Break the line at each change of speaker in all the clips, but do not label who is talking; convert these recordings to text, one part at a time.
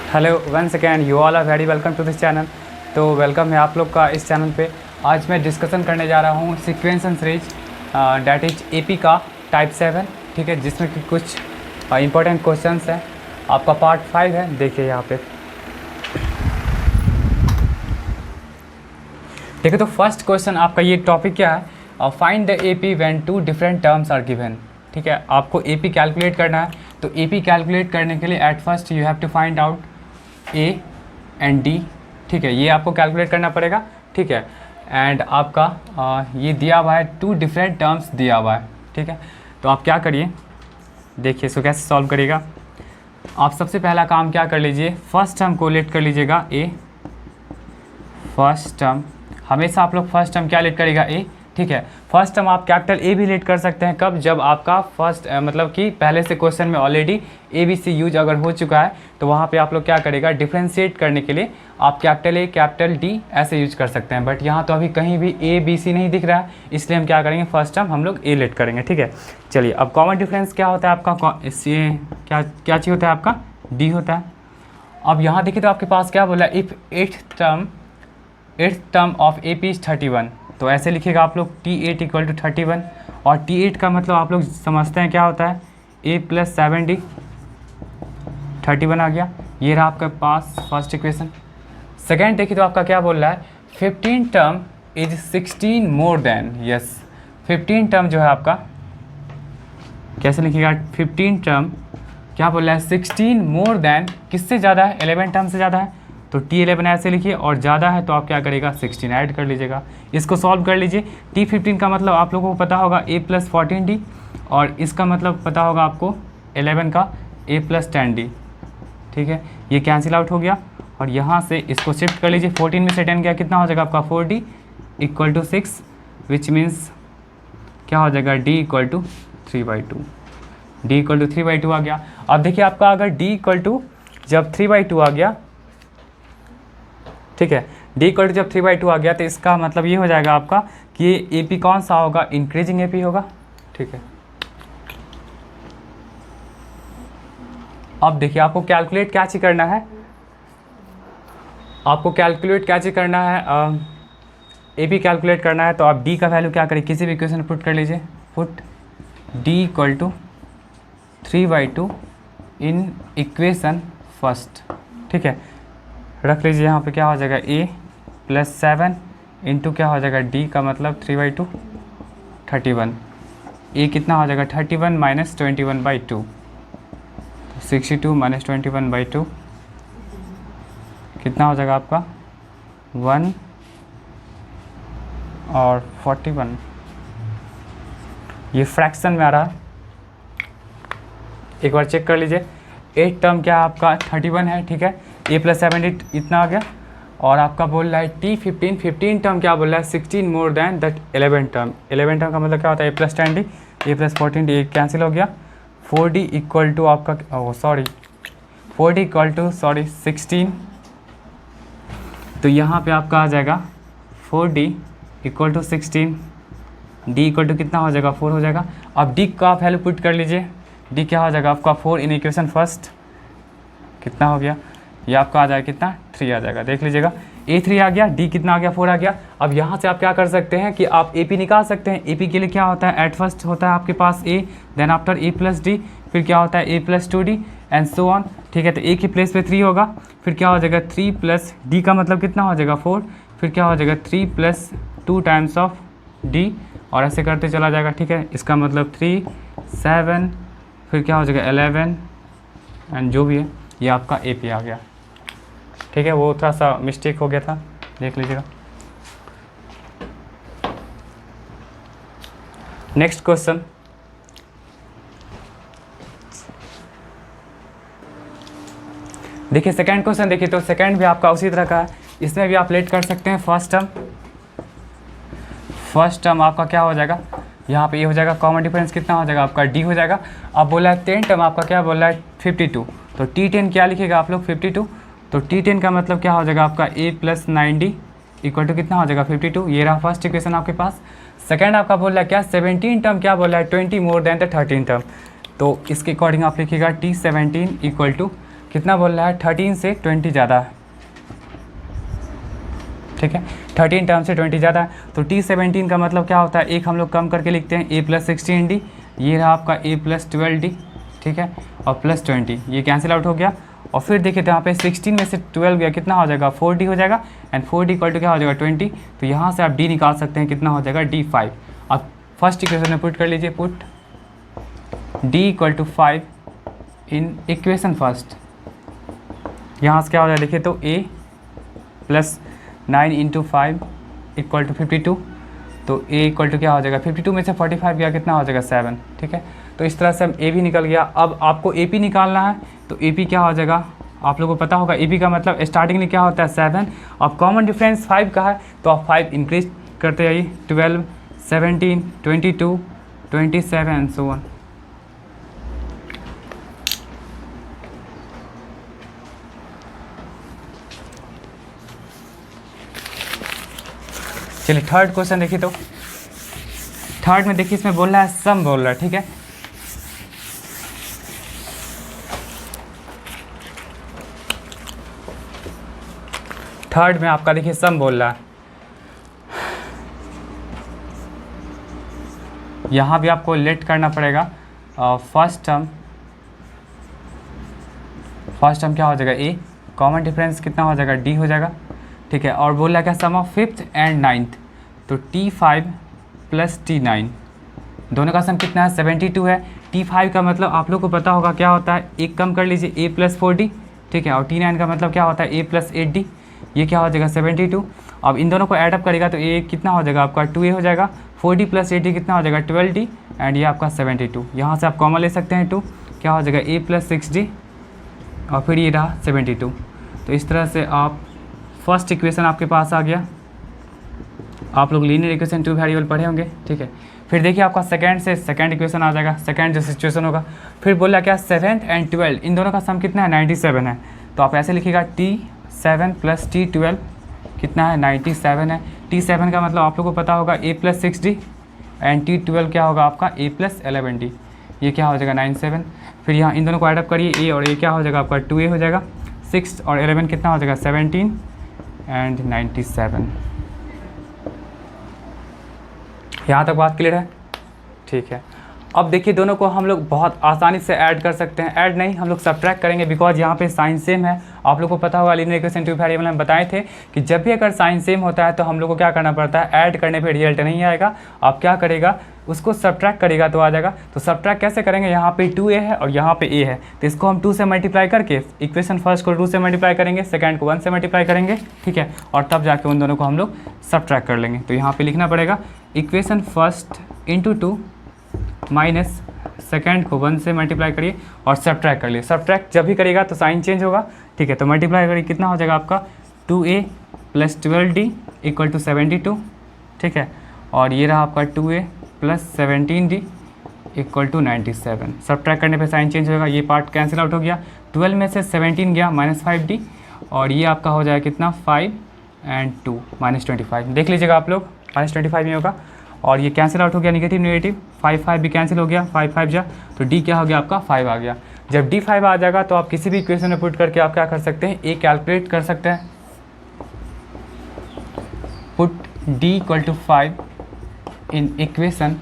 Hello once again you all are very welcome to this channel. तो welcome है आप लोग का इस चैनल पे। आज मैं डिस्कशन करने जा रहा हूँ sequence and series that is AP का टाइप 7, ठीक है, जिसमें कि कुछ इंपॉर्टेंट क्वेश्चंस हैं। आपका पार्ट 5 है, देखिए यहाँ पे। ठीक है, तो फर्स्ट क्वेश्चन आपका ये टॉपिक क्या है, find the AP when two different terms are given. ठीक है, आपको एपी कैलकुलेट करना है। तो एपी कैलकुलेट करने के लिए at first you have to find out a and d. ठीक है, ये आपको कैलकुलेट करना पड़ेगा। ठीक है, एंड आपका ये दिया हुआ है, टू डिफरेंट टर्म्स दिया हुआ है। ठीक है, तो आप क्या करिए, देखिए इसको कैसे सॉल्व करिएगा। आप सबसे पहला काम क्या कर लीजिए, फर्स्ट टर्म को लेट कर लीजिएगा ए। फर्स्ट टर्म हमेशा आप लोग फर्स्ट टर्म क्या लेट करेगा ए। ठीक है, फर्स्ट टर्म आप कैपिटल ए भी लेट कर सकते हैं, कब, जब आपका फर्स्ट मतलब कि पहले से क्वेश्चन में already A B C use अगर हो चुका है तो वहाँ पे आप लोग क्या करेगा, डिफ्रेंशिएट करने के लिए आप कैपिटल ए कैपिटल डी ऐसे यूज कर सकते हैं। बट यहाँ तो अभी कहीं भी ए बी सी नहीं दिख रहा है, इसलिए हम क्या करेंगे, फर्स्ट टर्म हम लोग ए लेट करेंगे। ठीक है, चलिए अब कॉमन डिफरेंस क्या होता है आपका, इससे क्या चीज़ होता है आपका, डी होता है। अब यहाँ देखिए तो आपके पास क्या बोला, if eighth term of A P is 31, तो ऐसे लिखिएगा आप लोग T8 इक्वल टू 31। और T8 का मतलब आप लोग समझते हैं क्या होता है, A प्लस 7D। 31 आ गया, ये रहा आपके पास फर्स्ट इक्वेशन। सेकेंड देखिए तो आपका क्या बोल रहा है, 15 term is 16 more than, yes 15 term जो है आपका कैसे लिखिएगा, 15 टर्म क्या बोल रहा है, 16 मोर देन, किससे ज़्यादा है, 11 टर्म से ज़्यादा है, तो T11 ऐसे लिखिए, और ज़्यादा है तो आप क्या करेगा, 16 ऐड कर लीजिएगा। इसको सॉल्व कर लीजिए। T15 का मतलब आप लोगों को पता होगा A प्लस 14D, और इसका मतलब पता होगा आपको 11 का A प्लस 10D। ठीक है, ये कैंसिल आउट हो गया, और यहाँ से इसको शिफ्ट कर लीजिए। 14 में से 10 गया, कितना हो जाएगा आपका 4D equal to 6, which means क्या हो जाएगा, D equal to 3/2। D equal to 3/2 आ गया। अब देखिए आपका अगर D इक्वल टू जब 3/2 आ गया, ठीक है, D इक्वल टू जब 3/2 आ गया, तो इसका मतलब ये हो जाएगा आपका कि ये AP कौन सा होगा, इंक्रीजिंग AP होगा। ठीक है, अब देखिए आपको कैलकुलेट क्या चीज़ करना है, आपको कैलकुलेट क्या चीज़ करना है, AP कैलकुलेट करना है। तो आप D का वैल्यू क्या करें, किसी भी इक्वेशन में पुट कर लीजिए, put D equal to 3/2 in equation first. ठीक है, रख लीजिए, यहाँ पे क्या हो जाएगा, A प्लस 7 इंटू क्या हो जाएगा, D का मतलब 3/2 31। A कितना हो जाएगा, 31 माइनस 21/2, 62 माइनस 21/2 कितना हो जाएगा आपका 1 और 41। ये फ्रैक्शन में आ रहा है, एक बार चेक कर लीजिए। 8 टर्म क्या आपका 31 है। ठीक है, A प्लस 7 इतना आ गया, और आपका बोल रहा है T15 टर्म क्या बोल रहा है, 16 more than that 11 term. 11 term का मतलब क्या होता है, A plus 10D, A plus 14D, एक कैंसिल हो गया। 4D इक्वल टू आपका 4D इक्वल टू 16, तो यहाँ पे आपका आ जाएगा 4D equal to 16, D equal to कितना हो जाएगा, 4 हो जाएगा। अब D का आप वैल्यू पुट कर लीजिए, D क्या हो जाएगा आपका 4 इन इक्वेशन फर्स्ट, कितना हो गया, ये आपका आ जाएगा कितना, 3 आ जाएगा। देख लीजिएगा, A3 आ गया, D कितना आ गया, 4 आ गया। अब यहाँ से आप क्या कर सकते हैं कि आप AP निकाल सकते हैं। AP के लिए क्या होता है, एट फर्स्ट होता है आपके पास A, then after A plus D, फिर क्या होता है A plus 2D and so on. ठीक है, तो A के प्लेस पे 3 होगा, फिर क्या हो जाएगा 3 प्लस D का मतलब कितना हो जाएगा 4, फिर क्या हो जाएगा 3 प्लस 2 टाइम्स ऑफ D, और ऐसे करते चला जाएगा। ठीक है, इसका मतलब 3 7, फिर क्या हो जाएगा 11 एंड जो भी है, ये आपका AP आ गया। ठीक है, वो थोड़ा सा मिस्टेक हो गया था, देख लीजिएगा। नेक्स्ट क्वेश्चन, देखिए सेकंड क्वेश्चन। देखिए तो सेकंड भी आपका उसी तरह का है, इसमें भी आप लेट कर सकते हैं। फर्स्ट टर्म आपका क्या हो जाएगा, यहाँ पे ये हो जाएगा, कॉमन डिफरेंस कितना हो जाएगा आपका, D हो जाएगा। अब बोला है 10 टर्म आपका क्या बोल रहा है 52, तो T10 क्या लिखेगा आप लोग 52, तो T10 का मतलब क्या हो जाएगा आपका A plus 9D equal to कितना हो जाएगा 52। ये रहा फर्स्ट इक्वेशन आपके पास। सेकंड आपका बोल रहा है क्या, 17 टर्म क्या बोल रहा है 20 मोर देन द 13 टर्म, तो इसके अकॉर्डिंग आप लिखिएगा T17 इक्वल टू कितना बोल रहा है, 13 से 20 ज़्यादा है, ठीक है, 13 टर्म से 20 ज़्यादा है। तो T17 का मतलब क्या होता है, एक हम लोग कम करके लिखते हैं A+16D, ये रहा आपका A+12D, ठीक है, और +20, ये कैंसिल आउट हो गया। और फिर देखिए तो यहाँ पे 16 में से 12 गया, कितना हो जाएगा, 4D हो जाएगा, एंड 4D इक्वल टू क्या हो जाएगा, 20। तो यहाँ से आप D निकाल सकते हैं, कितना हो जाएगा, D5। अब फर्स्ट इक्वेशन में पुट कर लीजिए, put D equal to 5 in equation first. यहाँ से क्या हो जाएगा, देखिए तो A plus 9 into 5 equal to 52, तो A इक्वल टू क्या हो जाएगा, 52 में से 45 गया, कितना हो जाएगा, 7, ठीक है। तो इस तरह से हम A भी निकल गया। अब आपको AP निकालना है, तो AP क्या हो जाएगा, आप लोगों को पता होगा AP का मतलब स्टार्टिंग में क्या होता है, 7। अब कॉमन डिफरेंस 5 का है, तो आप 5 इंक्रीज करते जाइए, 12, 17, 22, 27 एंड सो ऑन। चलिए थर्ड क्वेश्चन देखिए, तो थर्ड में देखिए इसमें बोल रहा है सम बोल रहा है, ठीक है। थर्ड में आपका देखिए सम बोल रहा है, यहाँ भी आपको लेट करना पड़ेगा। फर्स्ट टर्म क्या हो जाएगा, A, कॉमन डिफरेंस कितना हो जाएगा, D हो जाएगा, ठीक है। और बोल रहा है क्या, सम ऑफ 5th एंड 9th, तो T5 प्लस T9, दोनों का सम कितना है, 72 है। T5 का मतलब आप लोग को पता होगा क्या होता है, एक कम कर लीजिए, A+4D, ठीक है। और T9 का मतलब क्या होता है, A+8D, ये क्या हो जाएगा, 72। अब इन दोनों को ऐडअप करेगा तो A कितना हो जाएगा आपका, 2A हो जाएगा, 4D प्लस 8D कितना हो जाएगा, 12D, एंड ये आपका 72। यहाँ से आप कॉमन ले सकते हैं 2, क्या हो जाएगा, A+6D, और फिर ये रहा 72। तो इस तरह से आप फर्स्ट इक्वेशन आपके पास आ गया। आप लोग लीनियर इक्वेशन 2 वेरिएबल पढ़े होंगे, ठीक है। फिर देखिए आपका सेकंड से सेकंड इक्वेशन आ जाएगा, सेकंड जो सिचुएशन होगा। फिर बोला क्या, 7th एंड 12 इन दोनों का सम कितना है, 97 है। तो आप ऐसे लिखिएगा, T7 प्लस T12 कितना है, 97 है। T7 का मतलब आप लोग को पता होगा A+6D, एंड T12 क्या होगा आपका A+11D, ये क्या हो जाएगा, 97। फिर यहाँ इन दोनों को ऐडअप करिए, A और A क्या हो जाएगा आपका, 2A हो जाएगा, 6 और 11 कितना हो जाएगा, 17 एंड 97। यहाँ तक बात क्लियर है, ठीक है। अब देखिए दोनों को हम लोग बहुत आसानी से ऐड कर सकते हैं, ऐड नहीं हम लोग सब्ट्रैक्ट करेंगे, बिकॉज यहाँ पे साइन सेम है। आप लोग को पता होगा लीनियर इक्वेशन 2 वेरिएबल हम बताए थे कि जब भी अगर साइन सेम होता है तो हम लोग को क्या करना पड़ता है, ऐड करने पे रिजल्ट नहीं आएगा, आप क्या करेगा, उसको सब्ट्रैक्ट करेगा तो आ जाएगा। तो सब्ट्रैक्ट कैसे करेंगे, यहाँ पे 2A है और यहाँ पे A है, तो इसको हम 2 से मल्टीप्लाई करके इक्वेशन फर्स्ट को 2 से मल्टीप्लाई करेंगे, सेकंड को 1 से मल्टीप्लाई करेंगे, ठीक है, और तब जाके उन दोनों को हम लोग सब्ट्रैक्ट कर लेंगे। तो यहाँ पे लिखना पड़ेगा equation first into 2 minus second को 1 से मल्टीप्लाई करिए और सब्ट्रैक्ट कर लिए। सब्ट्रैक्ट जब भी करेगा तो साइन चेंज होगा, ठीक है। तो मल्टीप्लाई करिए, कितना हो जाएगा आपका, 2A plus 12D equal to 72, ठीक है। और ये रहा आपका 2A plus 17D equal to 97। Subtract करने पे साइन चेंज होगा, ये पार्ट कैंसिल आउट हो गया, 12 में से 17 गया, -5D, और ये आपका हो जाएगा कितना, 5 एंड 2 -25। देख लीजिएगा आप लोग, -25 में होगा, और ये कैंसिल आउट हो गया, निगेटिव नेगेटिव, 5 भी कैंसिल हो गया, 5 जा, तो D क्या हो गया आपका, 5 आ गया। जब D 5 आ जाएगा तो आप किसी भी इक्वेशन में पुट करके आप क्या कर सकते हैं, A कैलकुलेट कर सकते हैं। Put D equal to 5 in equation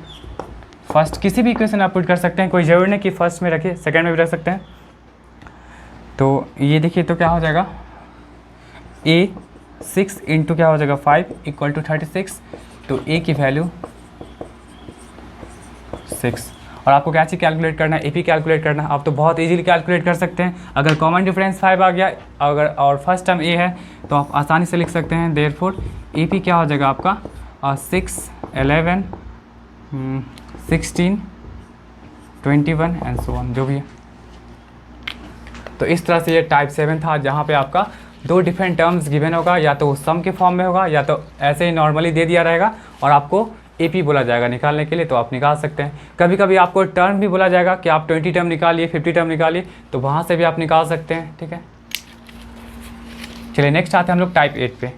first, किसी भी इक्वेशन आप पुट कर सकते हैं, कोई ज़रूरी नहीं कि फर्स्ट में रखिए, सेकंड में भी रख सकते हैं। तो ये देखिए तो क्या हो जाएगा, A 6 इंटू क्या हो जाएगा 5 इक्वल टू 36, तो A की वैल्यू 6। और आपको क्या चीज़ कैलकुलेट करना है, AP कैलकुलेट करना है। आप तो बहुत इजीली कैलकुलेट कर सकते हैं, अगर कॉमन डिफरेंस 5 आ गया अगर और फर्स्ट टर्म A है तो आप आसानी से लिख सकते हैं। देयरफॉर AP क्या हो जाएगा आपका 6, 11, 16, 21 एंड सो ऑन, जो भी है। तो इस तरह से ये टाइप 7 था, जहाँ पे आपका 2 डिफरेंट टर्म्स गिवन होगा, या तो सम के फॉर्म में होगा या तो ऐसे ही नॉर्मली दे दिया रहेगा और आपको AP बोला जाएगा निकालने के लिए, तो आप निकाल सकते हैं। कभी कभी आपको टर्म भी बोला जाएगा कि आप 20 टर्म निकालिए, 50 टर्म निकालिए, तो वहाँ से भी आप निकाल सकते हैं, ठीक है। चलिए नेक्स्ट आते हैं हम लोग टाइप 8 पे।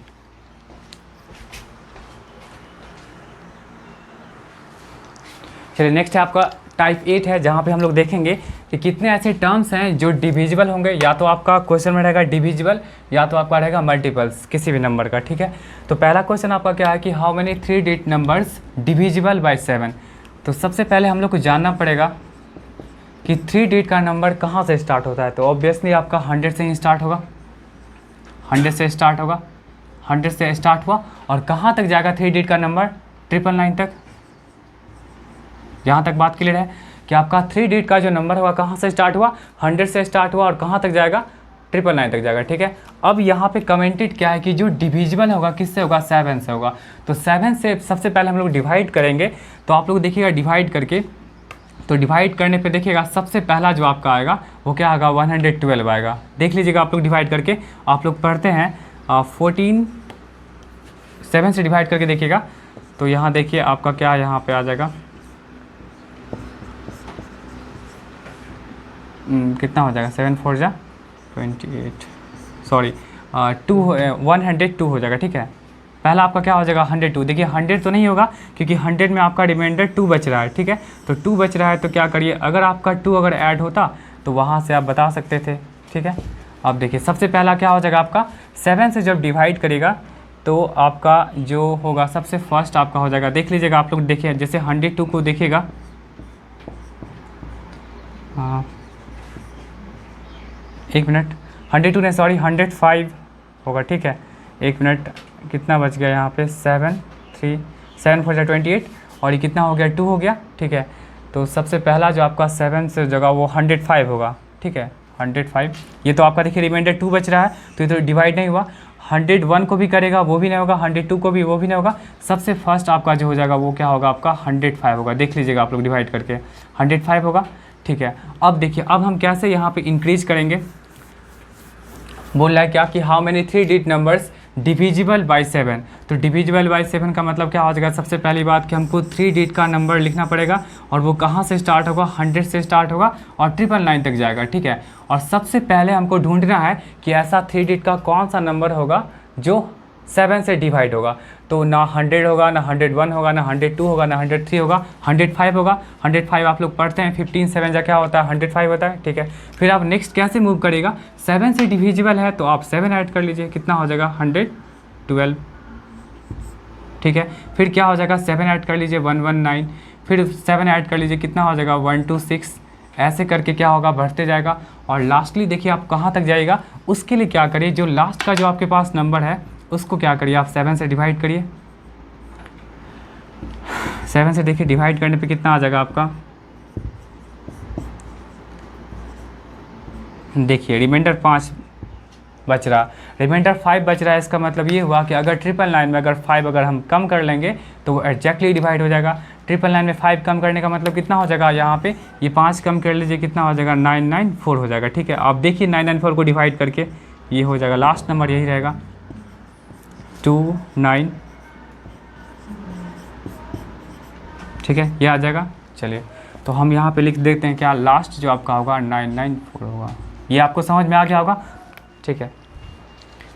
चलिए नेक्स्ट है आपका टाइप 8 है, जहाँ पे हम लोग देखेंगे कि कितने ऐसे टर्म्स हैं जो डिविजिबल होंगे, या तो आपका क्वेश्चन में रहेगा डिविजिबल या तो आपका रहेगा मल्टीपल्स किसी भी नंबर का, ठीक है। तो पहला क्वेश्चन आपका क्या है कि how many 3 digit numbers divisible by 7। तो सबसे पहले हम लोग को जानना पड़ेगा कि 3 डिजिट का नंबर कहाँ से स्टार्ट होता है। तो ऑब्वियसली आपका 100 से ही स्टार्ट होगा, 100 से स्टार्ट होगा, 100 से स्टार्ट हुआ और कहाँ तक जाएगा 3 डिजिट का नंबर, 999 तक। यहाँ तक बात क्लियर है कि आपका 3 डिजिट का जो नंबर होगा कहाँ से स्टार्ट हुआ, 100 से स्टार्ट हुआ और कहाँ तक जाएगा, 999 तक जाएगा, ठीक है। अब यहाँ पे कमेंटेड क्या है कि जो डिविजिबल होगा किससे होगा, 7 से होगा। तो 7 से सबसे पहले हम लोग डिवाइड करेंगे। तो आप लोग देखिएगा डिवाइड करके, तो डिवाइड करने पे देखिएगा सबसे पहला जो आपका आएगा वो क्या आएगा, 112 आएगा। देख लीजिएगा आप लोग डिवाइड करके, आप लोग पढ़ते हैं 14 7 से डिवाइड करके देखिएगा। तो यहाँ देखिए आपका क्या यहाँ पे आ जाएगा, कितना हो जाएगा, 7 4 जा 28, सॉरी 102 हो जाएगा, ठीक है। पहला आपका क्या हो जाएगा 102। देखिए 100 तो नहीं होगा क्योंकि 100 में आपका रिमाइंडर 2 बच रहा है, ठीक है। तो 2 बच रहा है तो क्या करिए, अगर आपका 2 अगर ऐड होता तो वहाँ से आप बता सकते थे, ठीक है। अब देखिए सबसे पहला क्या हो जाएगा आपका, 7 से जब डिवाइड करेगा तो आपका जो होगा सबसे फर्स्ट आपका हो जाएगा, देख लीजिएगा आप लोग, देखिए जैसे 102 को देखिएगा, एक मिनट, 102 नहीं सॉरी 105 होगा, ठीक है। एक मिनट, कितना बच गया यहाँ पे, 7 4 जा 28 और ये कितना हो गया, 2 हो गया, ठीक है। तो सबसे पहला जो आपका 7 से जगह वो 105 होगा, ठीक है, 105। ये तो आपका देखिए रिमाइंडर 2 बच रहा है तो ये तो डिवाइड नहीं हुआ। 101 को भी करेगा वो भी नहीं होगा, 102 को भी वो भी नहीं होगा। सबसे फर्स्ट आपका जो हो जाएगा वो क्या होगा, आपका 105 होगा। देख लीजिएगा आप लोग डिवाइड करके 105 होगा, ठीक है। अब देखिए अब हम कैसे यहाँ पे इंक्रीज करेंगे, बोल रहा है क्या कि how many 3 digit numbers divisible by 7। तो डिविजिबल बाय 7 का मतलब क्या हो जाएगा, सबसे पहली बात कि हमको 3 डिजिट का नंबर लिखना पड़ेगा और वो कहाँ से स्टार्ट होगा, 100 से स्टार्ट होगा और 999 तक जाएगा, ठीक है। और सबसे पहले हमको ढूंढना है कि ऐसा 3 डिजिट का कौन सा नंबर होगा जो 7 से डिवाइड होगा। तो ना 100 होगा, ना 101 होगा, ना 102 होगा, ना 103 होगा, 105 होगा। 105 आप लोग पढ़ते हैं 15 7 जा क्या होता है, 105 होता है, ठीक है। फिर आप नेक्स्ट कैसे मूव करेगा, 7 से डिविजिबल है तो आप 7 ऐड कर लीजिए, कितना हो जाएगा 112, ठीक है। फिर क्या हो जाएगा 7 ऐड कर लीजिए 119, फिर 7 ऐड कर लीजिए, कितना हो जाएगा 126। ऐसे करके क्या होगा, बढ़ते जाएगा और लास्टली देखिए आप कहाँ तक जाएगा। उसके लिए क्या करिए, जो लास्ट का जो आपके पास नंबर है उसको क्या करिए, आप 7 से डिवाइड करिए। 7 से देखिए डिवाइड करने पे कितना आ जाएगा आपका, देखिए रिमाइंडर 5 बच रहा, रिमाइंडर 5 बच रहा है। इसका मतलब ये हुआ कि अगर 999 में अगर 5 अगर हम कम कर लेंगे तो वो एग्जैक्टली डिवाइड हो जाएगा। 999 में 5 कम करने का मतलब कितना हो जाएगा, यहाँ पे ये 5 कम कर लीजिए, कितना हो जाएगा 994 हो जाएगा, ठीक है। आप देखिए 994 को डिवाइड करके ये हो जाएगा, लास्ट नंबर यही रहेगा 29, ठीक है, ये आ जाएगा। चलिए तो हम यहाँ पे लिख देते हैं क्या, लास्ट जो आपका होगा 994 होगा। ये आपको समझ में आ गया होगा, ठीक है।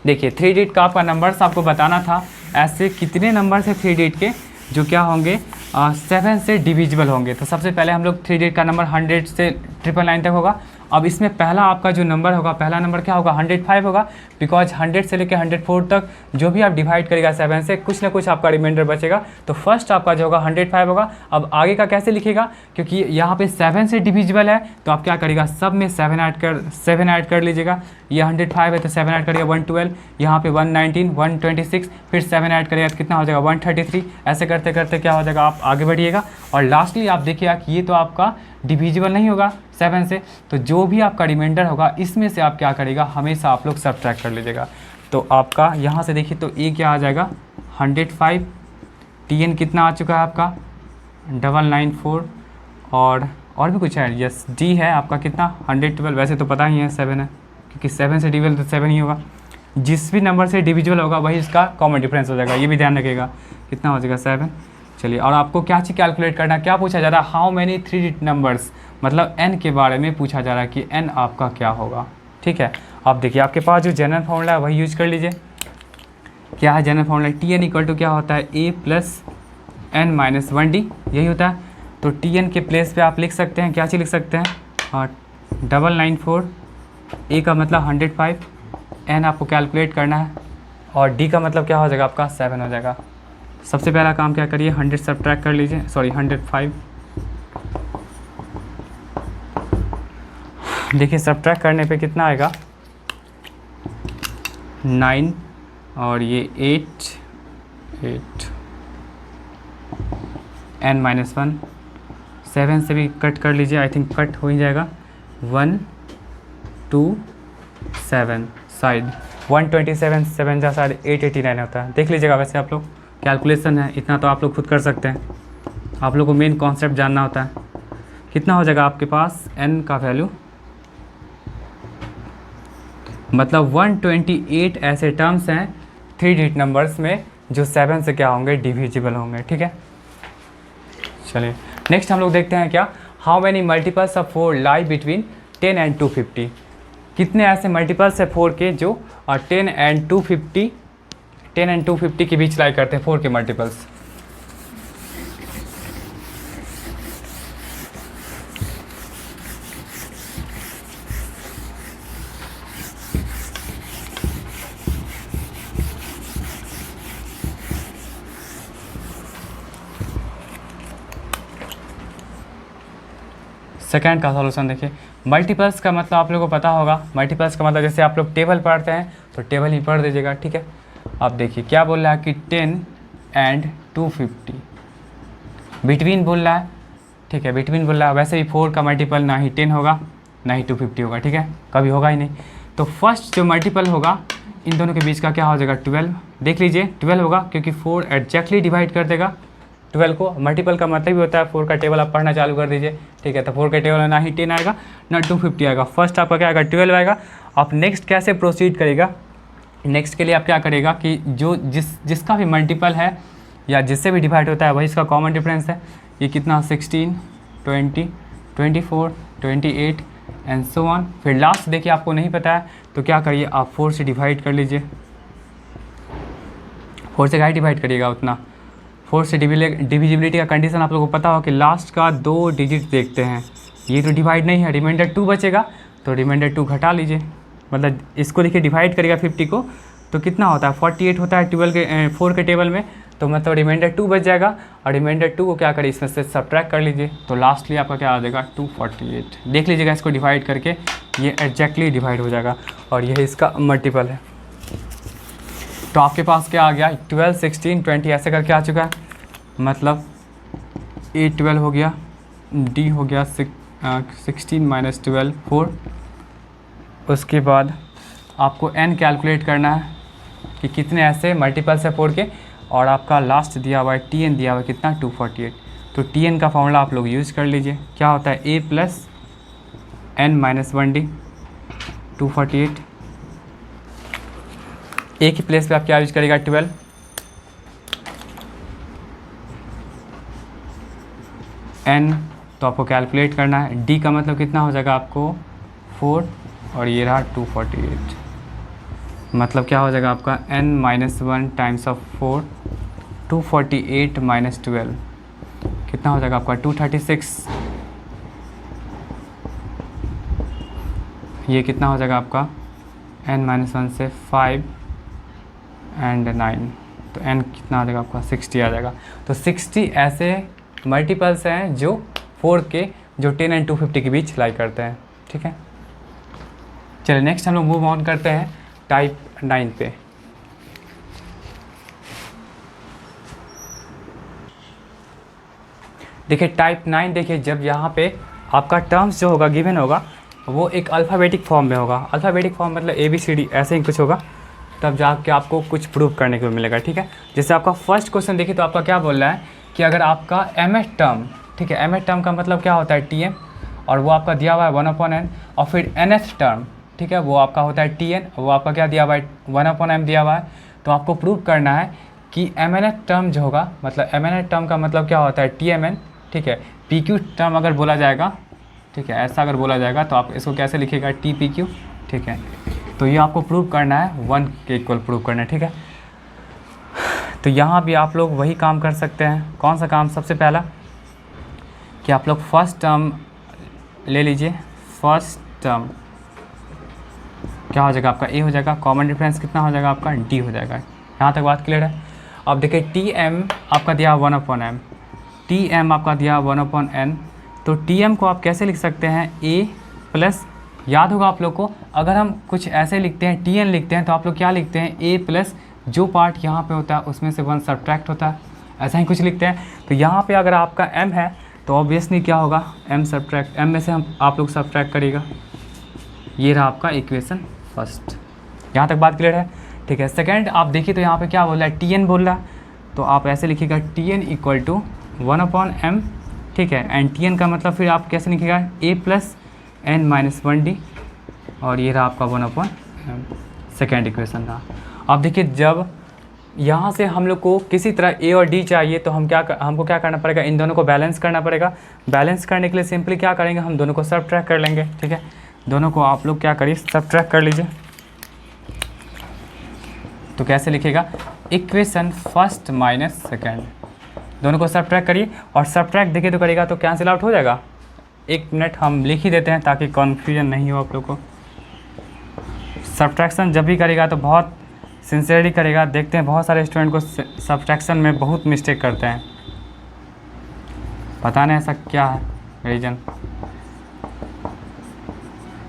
देखिए 3 डिजिट का आपका नंबर्स आपको बताना था, ऐसे कितने नंबर है 3 डिजिट के जो क्या होंगे 7 से डिविजिबल होंगे। तो सबसे पहले हम लोग 3 डिजिट का नंबर 100 से 999 तक होगा। अब इसमें पहला आपका जो नंबर होगा, पहला नंबर क्या होगा 105 होगा, बिकॉज 100 से लेकर 104 तक जो भी आप डिवाइड करेगा 7 से कुछ ना कुछ आपका रिमाइंडर बचेगा। तो फर्स्ट आपका जो होगा 105 होगा। अब आगे का कैसे लिखेगा, क्योंकि यहाँ पे 7 से डिविजिबल है तो आप क्या करेगा, सब में 7 ऐड कर लीजिएगा। ये 105 है तो 7 ऐड करिएगा 112, यहाँ पे 119, 126, फिर 7 ऐड करिएगा तो कितना हो जाएगा 133। ऐसे करते करते क्या हो जाएगा, आप आगे बढ़िएगा और लास्टली आप देखिएगा कि ये तो आपका डिविजिबल नहीं होगा 7 से, तो जो भी आपका रिमाइंडर होगा इसमें से आप क्या करेगा, हमेशा आप लोग सब्ट्रैक्ट कर लीजिएगा। तो आपका यहाँ से देखिए तो ए क्या आ जाएगा 105, TN कितना आ चुका है आपका 994 और भी कुछ है, यस D है आपका कितना 112, वैसे तो पता ही है 7 है क्योंकि 7 से डिविजिबल तो 7 ही होगा। जिस भी नंबर से डिविजिबल होगा वही इसका कॉमन डिफरेंस हो जाएगा, ये भी ध्यान रखिएगा। कितना हो जाएगा 7। चलिए और आपको क्या चीज़ कैलकुलेट करना है, क्या पूछा जा रहा है, हाउ मैनी 3 डिजिट नंबर्स, मतलब n के बारे में पूछा जा रहा है कि n आपका क्या होगा, ठीक है। आप देखिए आपके पास जो जनरल फॉर्मूला है वही यूज कर लीजिए। क्या है general formula, TN equal to क्या होता है A प्लस n - 1D, यही होता है। तो TN के प्लेस पे आप लिख सकते हैं, क्या चीज़ लिख सकते हैं 994, ए का मतलब 105, एन आपको कैलकुलेट करना है और डी का मतलब क्या हो जाएगा आपका 7 हो जाएगा। सबसे पहला काम क्या करिए, 100 सब्ट्रैक्ट कर लीजिए, सॉरी 105। देखिए सब्ट्रैक्ट करने पे कितना आएगा, 9 और ये 8 n-1, 7 से भी कट कर लीजिए, आई थिंक कट हो ही जाएगा, 1 2 7 साइड 127, 7 जा साइड 889 होता है। देख लीजिएगा, वैसे आप लोग कैलकुलेशन है, इतना तो आप लोग खुद कर सकते हैं, आप लोग को मेन कॉन्सेप्ट जानना होता है। कितना हो जाएगा आपके पास n का वैल्यू, मतलब 128 ऐसे टर्म्स हैं 3 डिजिट नंबर्स में जो 7 से क्या होंगे, डिविजिबल होंगे। ठीक है, चलिए नेक्स्ट हम लोग देखते हैं क्या, how many multiples of 4 lie between 10 and 250। कितने ऐसे मल्टीपल्स है 4 के जो 10 एंड 250 के बीच लाई करते हैं, 4 के मल्टीपल्स। सेकेंड का सॉल्यूशन देखिए, मल्टीपल्स का मतलब आप लोगों को पता होगा, मल्टीपल्स का मतलब जैसे आप लोग टेबल पढ़ते हैं तो टेबल ही पढ़ दीजिएगा। ठीक है, अब देखिए क्या बोल रहा है कि 10 एंड 250 बिटवीन बोल रहा है। ठीक है, बिटवीन बोल रहा है, वैसे भी 4 का मल्टीपल ना ही 10 होगा ना ही 250 होगा। ठीक है, कभी होगा ही नहीं। तो फर्स्ट जो मल्टीपल होगा इन दोनों के बीच का क्या हो जाएगा, 12। देख लीजिए 12 होगा क्योंकि 4 एग्जैक्टली डिवाइड कर देगा 12 को। मल्टीपल का मतलब भी होता है 4 का टेबल आप पढ़ना चालू कर दीजिए। ठीक है, तो 4 का टेबल में ना ही 10 आएगा ना 250 आएगा, फर्स्ट आपका क्या आएगा 12 आएगा। आप नेक्स्ट कैसे प्रोसीड करेगा, नेक्स्ट के लिए आप क्या करेगा कि जो जिसका भी मल्टीपल है या जिससे भी डिवाइड होता है वही इसका कॉमन डिफरेंस है। ये कितना 16, 20, 24, 28 एंड सो ऑन। फिर लास्ट देखिए आपको नहीं पता है तो क्या करिए, आप 4 से डिवाइड कर लीजिए। 4 से क्या डिवाइड करिएगा उतना। 4 से डिविजिबिलिटी का कंडीशन आप लोगों को पता हो कि लास्ट का 2 डिजिट देखते हैं। ये तो डिवाइड नहीं है, रिमाइंडर 2 बचेगा तो रिमाइंडर 2 घटा लीजिए। मतलब इसको देखिए डिवाइड करेगा 50 को तो कितना होता है 48 होता है 4 के टेबल में, तो मतलब रिमाइंडर 2 बच जाएगा और रिमाइंडर 2 को क्या करें इसमें से सब्ट्रैक्ट कर लीजिए तो लास्टली आपका क्या आ जाएगा 248। देख लीजिएगा इसको डिवाइड करके ये एग्जैक्टली डिवाइड हो जाएगा और यही इसका मल्टीपल है। तो आपके पास क्या आ गया 12, 16, 20 ऐसे करके आ चुका है। मतलब A 12 हो गया, D हो गया 16 माइनस 12 4। उसके बाद आपको n कैलकुलेट करना है कि कितने ऐसे मल्टीपल्स है 4 के, और आपका लास्ट दिया हुआ है Tn दिया हुआ है कितना 248। तो Tn का फॉर्मूला आप लोग यूज़ कर लीजिए, क्या होता है A प्लस n-1D 248। A की प्लेस पे आप क्या यूज करेगा 12, n तो आपको कैलकुलेट करना है। D का मतलब कितना हो जाएगा आपको 4 और ये रहा 248। मतलब क्या हो जाएगा आपका n-1 टाइम्स ऑफ 4, 248 माइनस 12 कितना हो जाएगा आपका 236। ये कितना हो जाएगा आपका n-1 से 5 एंड 9, तो n कितना आ जाएगा आपका 60 आ जाएगा। तो 60 ऐसे मल्टीपल्स हैं जो 4 के जो 10 एंड 250 के बीच लाई करते हैं। ठीक है, चलिए नेक्स्ट हम लोग मूव ऑन करते हैं टाइप 9 पे। देखिए टाइप 9 देखिए, जब यहाँ पे आपका टर्म्स जो होगा गिवन होगा वो एक अल्फ़ाबेटिक फॉर्म में होगा। अल्फ़ाबेटिक फॉर्म मतलब ABCD ऐसे ही कुछ होगा, तब जाके आपको कुछ प्रूव करने को मिलेगा। ठीक है, जैसे आपका फर्स्ट क्वेश्चन देखिए तो आपका क्या बोल रहा है कि अगर आपका mth टर्म, ठीक है mth टर्म का मतलब क्या होता है Tm, और वो आपका दिया हुआ है 1/n, और फिर nth टर्म, ठीक है वो आपका होता है Tn, वो आपका क्या दिया हुआ है 1/m दिया हुआ है। तो आपको प्रूव करना है कि mnth टर्म जो होगा, मतलब mnth टर्म का मतलब क्या होता है Tmn। ठीक है, PQ टर्म अगर बोला जाएगा, ठीक है ऐसा अगर बोला जाएगा तो आप इसको कैसे लिखिएगा TPQ। ठीक है, तो ये आपको प्रूव करना है 1 के इक्वल प्रूव करना है। ठीक है, तो यहाँ भी आप लोग वही काम कर सकते हैं। कौन सा काम, सबसे पहला कि आप लोग फर्स्ट टर्म ले लीजिए फर्स्ट टर्म क्या हो जाएगा आपका, ए हो जाएगा। कॉमन डिफरेंस कितना हो जाएगा आपका, डी हो जाएगा। यहाँ तक बात क्लियर है। अब देखिए टी एम आपका दिया 1/m, टी एम आपका दिया 1/n। तो टी एम को आप कैसे लिख सकते हैं, ए प्लस, याद होगा आप लोग को, अगर हम कुछ ऐसे लिखते हैं टी एन लिखते हैं तो आप लोग क्या लिखते हैं, ए प्लस जो पार्ट यहाँ पे होता है उसमें से 1 सब्ट्रैक्ट होता है, ऐसा ही कुछ लिखते हैं। तो यहाँ पे अगर आपका m है तो ऑब्वियसली क्या होगा, m सब्ट्रैक्ट, m में से हम आप लोग सब्ट्रैक्ट करिएगा। ये रहा आपका इक्वेशन फर्स्ट। यहाँ तक बात क्लियर है, ठीक है। सेकंड आप देखिए तो यहाँ पे क्या बोल रहा है, टी एन बोल रहा है, तो आप ऐसे लिखिएगा T N equal to 1/m, ठीक है। एंड टी एन का मतलब फिर आप कैसे लिखिएगा, a plus n minus 1d, और ये रहा आपका 1/m, सेकेंड इक्वेशन रहा। अब देखिए जब यहाँ से हम लोग को किसी तरह a और d चाहिए तो हमको क्या करना पड़ेगा, इन दोनों को बैलेंस करना पड़ेगा। बैलेंस करने के लिए सिंपली क्या करेंगे, हम दोनों को सब्ट्रैक्ट कर लेंगे, ठीक है। दोनों को आप लोग क्या करिए, सब्ट्रैक्ट कर लीजिए। तो कैसे लिखेगा, इक्वेशन फर्स्ट माइनस सेकेंड, दोनों को सब्ट्रैक्ट करिए। और सब्ट्रैक्ट देखिए तो करेगा तो कैंसिल आउट हो जाएगा। एक मिनट हम लिख ही देते हैं ताकि कन्फ्यूजन नहीं हो आप लोग को। सब्ट्रैक्शन जब भी करेगा तो बहुत सिंसियरली करेगा। देखते हैं बहुत सारे स्टूडेंट को सब्ट्रैक्शन में बहुत मिस्टेक करते हैं, पता नहीं ऐसा क्या है रीज़न।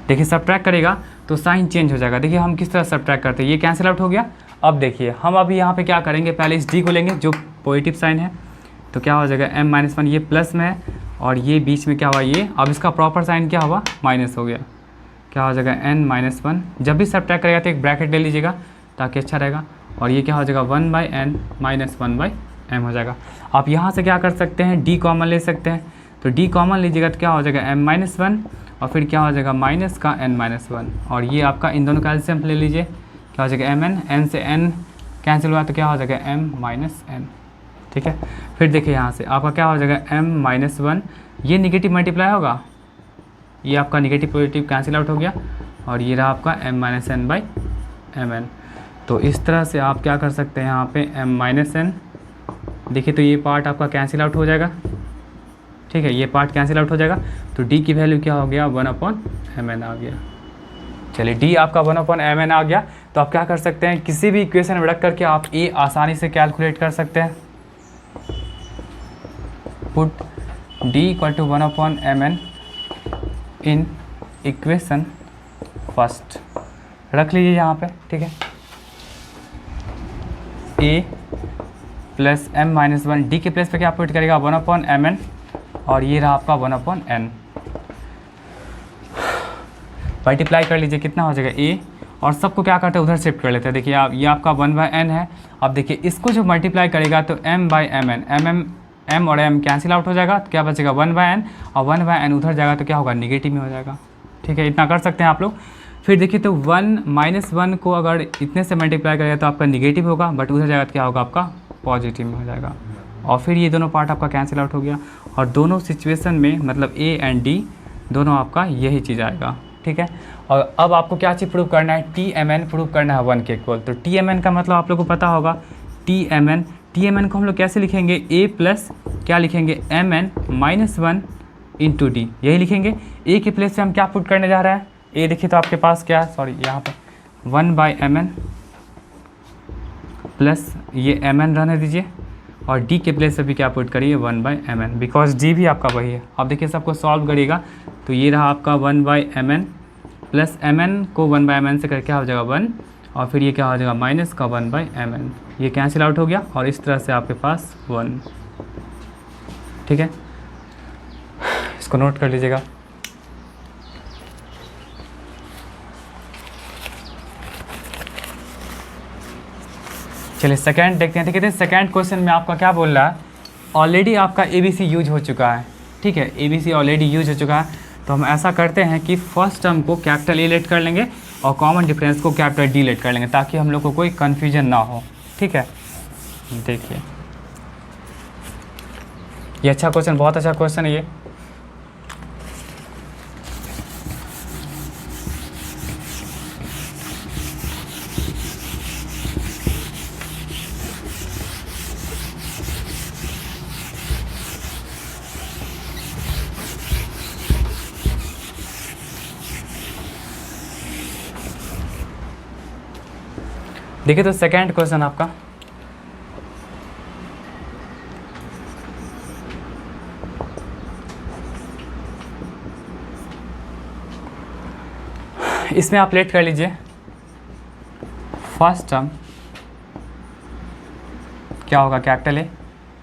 देखिए सब्ट्रैक्ट करेगा तो साइन चेंज हो जाएगा। देखिए हम किस तरह सब्ट्रैक्ट करते हैं, ये कैंसिल आउट हो गया। अब देखिए हम अभी यहाँ पे क्या करेंगे, पहले इस डी को लेंगे जो पॉजिटिव साइन है, तो क्या हो जाएगा m-1, ये प्लस में है और ये बीच में क्या हुआ, ये अब इसका प्रॉपर साइन क्या हुआ, माइनस हो गया। क्या हो जाएगा n-1। जब भी सब्ट्रैक्ट करेगा तो एक ब्रैकेट ले लीजिएगा ताकि अच्छा रहेगा। और ये क्या हो जाएगा 1/n माइनस 1/m हो जाएगा। आप यहाँ से क्या कर सकते हैं, d कॉमन ले सकते हैं। तो d कॉमन लीजिएगा तो क्या हो जाएगा m-1 और फिर क्या हो जाएगा माइनस का n-1, और ये आपका इन दोनों का एलसीएम ले लीजिए, क्या हो जाएगा mn, n से n कैंसिल हुआ तो क्या हो जाएगा m-n, ठीक है। फिर देखिए यहाँ से आपका क्या हो जाएगा m-1, ये निगेटिव मल्टीप्लाई होगा, ये आपका निगेटिव पॉजिटिव कैंसिल आउट हो गया, और ये रहा आपका m-n/mn। तो इस तरह से आप क्या कर सकते हैं, यहाँ पे m-n, देखिए तो ये पार्ट आपका कैंसिल आउट हो जाएगा, ठीक है, ये पार्ट कैंसिल आउट हो जाएगा। तो d की वैल्यू क्या हो गया, 1/mn आ गया। चलिए d आपका 1/mn आ गया। तो आप क्या कर सकते हैं, किसी भी इक्वेशन में रख करके आप a आसानी से कैलकुलेट कर सकते हैं। Put d equal to 1/mn in equation first, रख लीजिए यहाँ पे, ठीक है। a प्लस m-1, d के प्लेस पे क्या पुट करेगा 1/mn, और ये रहा आपका 1/n। मल्टीप्लाई कर लीजिए, कितना हो जाएगा a, और सबको क्या करते हैं उधर शिफ्ट कर लेते हैं। देखिए आप, ये आपका 1/n है। अब देखिए इसको जो मल्टीप्लाई करेगा तो m/mn, m और m कैंसिल आउट हो जाएगा, तो क्या बचेगा 1/n, और 1/n उधर जाएगा तो क्या होगा, निगेटिव में हो जाएगा, ठीक है। इतना कर सकते हैं आप लोग। फिर देखिए तो 1-1 को अगर इतने से मल्टीप्लाई करेगा तो आपका निगेटिव होगा, बट उधर जाएगा तो क्या होगा, आपका पॉजिटिव में हो जाएगा। और फिर ये दोनों पार्ट आपका कैंसिल आउट हो गया, और दोनों सिचुएशन में मतलब a एंड d दोनों आपका यही चीज़ आएगा, ठीक है। और अब आपको क्या चीज़ प्रूव करना है, tmn प्रूव करना है 1 के इक्वल। तो tmn का मतलब आप लोग को पता होगा, tmn को हम लोग कैसे लिखेंगे, a प्लस क्या लिखेंगे mn-1 इंटू डी, यही लिखेंगे। a के प्लेस पे हम क्या पुट करने जा रहे हैं, a देखिए तो आपके पास क्या है, सॉरी यहाँ पे 1/mn प्लस ये mn रहने दीजिए, और d के प्लेस पे भी क्या पुट करिए 1/mn, बिकॉज d भी आपका वही है। अब देखिए सबको सॉल्व करिएगा तो ये रहा आपका 1/mn प्लस mn को 1/mn से करके क्या हो जाएगा 1, और फिर ये क्या हो जाएगा माइनस का 1/mn, ये कैंसिल आउट हो गया, और इस तरह से आपके पास 1, ठीक है। इसको नोट कर लीजिएगा। चलिए सेकंड देखते हैं। देखिए सेकंड क्वेश्चन में आपका क्या बोल रहा है, ऑलरेडी आपका ABC यूज हो चुका है, ठीक है, ABC ऑलरेडी यूज हो चुका है। तो हम ऐसा करते हैं कि फर्स्ट टर्म को कैपिटल A लेट कर लेंगे और कॉमन डिफरेंस को कैपिटल D लेट कर लेंगे, ताकि हम लोग को कोई कन्फ्यूजन ना हो, ठीक है। देखिए ये अच्छा क्वेश्चन, बहुत अच्छा क्वेश्चन है ये। देखिए तो सेकेंड क्वेश्चन आपका, इसमें आप लेट कर लीजिए। फर्स्ट टर्म क्या होगा, capital A,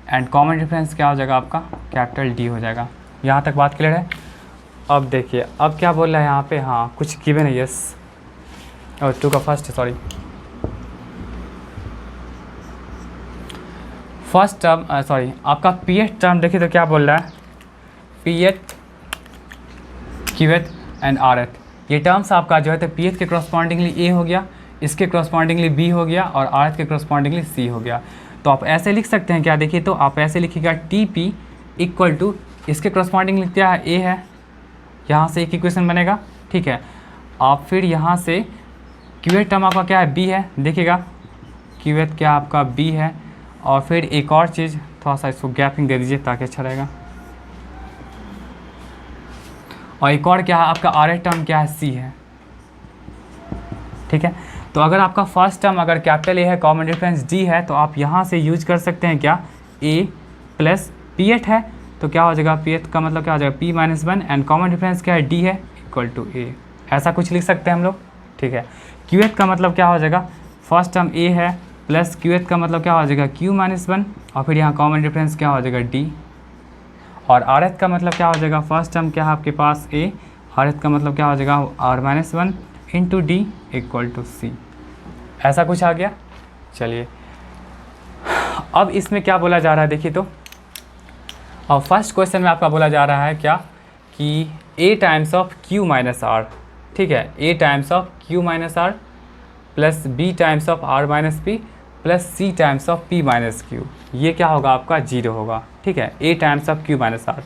and common difference क्या हो जाएगा आपका, कैपिटल डी हो जाएगा। यहाँ तक बात क्लियर है। अब देखिए अब क्या बोल रहा है यहाँ पे, हाँ कुछ गिवन है, यस, और 2 का first, sorry first term, sorry आपका पीएथ टर्म देखिए तो क्या बोल रहा है, पीएथ, क्यूएथ एंड आरएथ, ये टर्म्स आपका जो है तो पीएथ के क्रॉसपॉन्डिंगली ए हो गया, इसके क्रॉसपॉन्डिंगली बी हो गया, और आरएथ के क्रॉसपॉन्डिंगली सी हो गया। तो आप ऐसे लिख सकते हैं क्या, देखिए तो आप ऐसे लिखिएगा टी पी इक्वल टू, इसके क्रॉसपॉन्डिंग क्या है, ए है, यहाँ से एक इक्वेशन बनेगा, ठीक है। आप फिर यहाँ से क्यूएथ टर्म आपका क्या है, बी है, देखिएगा क्यूएथ क्या आपका बी है, और फिर एक और चीज़, थोड़ा सा इसको गैपिंग दे दीजिए ताकि अच्छा रहेगा, और एक और क्या है आपका आरएथ टर्म क्या है, सी है, ठीक है। तो अगर आपका फर्स्ट टर्म अगर कैपिटल ए है, कॉमन डिफरेंस डी है, तो आप यहाँ से यूज कर सकते हैं क्या, ए प्लस पीएथ है, तो क्या हो जाएगा, पीएथ का मतलब क्या हो जाएगा, p-1, एंड कॉमन डिफरेंस क्या है, डी है, इक्वल टू ए, ऐसा कुछ लिख सकते हैं हम लोग, ठीक है। क्यूएथ का मतलब क्या हो जाएगा, फर्स्ट टर्म ए है प्लस क्यूएथ का मतलब क्या हो जाएगा, q-1, और फिर यहाँ कॉमन डिफरेंस क्या हो जाएगा, डी, और आरएथ का मतलब क्या हो जाएगा, फर्स्ट टर्म क्या है आपके पास ए, आरएथ का मतलब क्या हो जाएगा, r-1 into d equal to c, ऐसा कुछ आ गया। चलिए अब इसमें क्या बोला जा रहा है, देखिए तो और फर्स्ट क्वेश्चन में आपका बोला जा रहा है क्या, कि a times of q minus r, ठीक है, a times of q minus r plus b times of r minus p plus c times of p minus q, ये क्या होगा आपका 0 होगा, ठीक है, a times of q minus r.